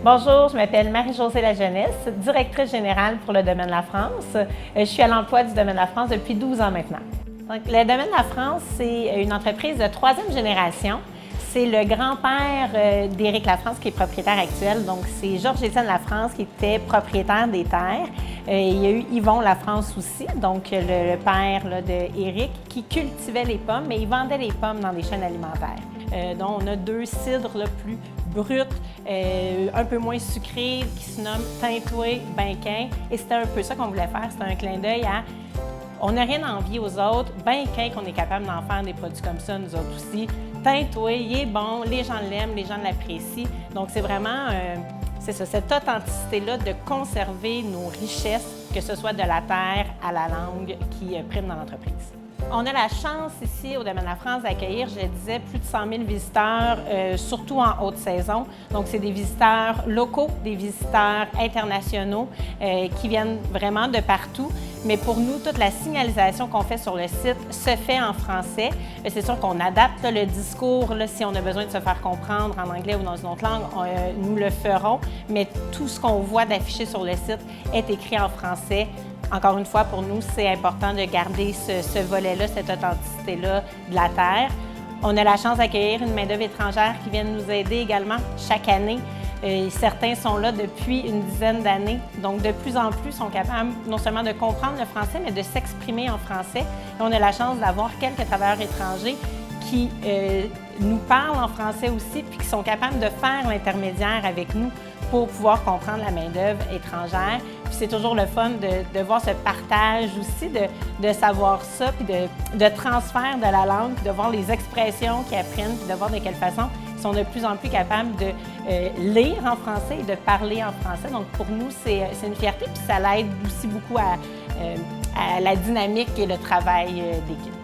Bonjour, je m'appelle Marie-Josée Lajeunesse, directrice générale pour le Domaine La France. Je suis à l'emploi du Domaine La France depuis 12 ans maintenant. Donc, le Domaine La France, c'est une entreprise de troisième génération. C'est le grand-père d'Éric Lafrance qui est propriétaire actuel. Donc, c'est Georges-Étienne Lafrance qui était propriétaire des terres. Il y a eu Yvon Lafrance aussi, donc le père d'Éric, qui cultivait les pommes, mais il vendait les pommes dans des chaînes alimentaires. Donc, on a deux cidres plus bruts, un peu moins sucrés, qui se nomment Tintoué, Benquin. Et c'était un peu ça qu'on voulait faire. C'était un clin d'œil à on n'a rien à envier aux autres, Benquin qu'on est capable d'en faire des produits comme ça, nous autres aussi. Tintoué, il est bon, les gens l'aiment, les gens l'apprécient. Donc, c'est vraiment c'est ça, cette authenticité-là de conserver nos richesses, que ce soit de la terre à la langue qui prime dans l'entreprise. On a la chance ici au Domaine La France d'accueillir, je le disais, plus de 100 000 visiteurs, surtout en haute saison. Donc, c'est des visiteurs locaux, des visiteurs internationaux qui viennent vraiment de partout. Mais pour nous, toute la signalisation qu'on fait sur le site se fait en français. C'est sûr qu'on adapte le discours, si on a besoin de se faire comprendre en anglais ou dans une autre langue, nous le ferons. Mais tout ce qu'on voit d'affiché sur le site est écrit en français. Encore une fois, pour nous, c'est important de garder ce volet-là, cette authenticité-là de la terre. On a la chance d'accueillir une main-d'œuvre étrangère qui vient nous aider également chaque année. Certains sont là depuis une dizaine d'années, donc de plus en plus sont capables non seulement de comprendre le français, mais de s'exprimer en français. Et on a la chance d'avoir quelques travailleurs étrangers qui nous parlent en français aussi, puis qui sont capables de faire l'intermédiaire avec nous pour pouvoir comprendre la main-d'œuvre étrangère. Puis c'est toujours le fun de voir ce partage aussi, de savoir ça, puis de transfert de la langue, puis de voir les expressions qu'ils apprennent, puis de voir de quelle façon ils sont de plus en plus capables de lire en français et de parler en français. Donc pour nous, c'est une fierté, puis ça l'aide aussi beaucoup à la dynamique et le travail d'équipe.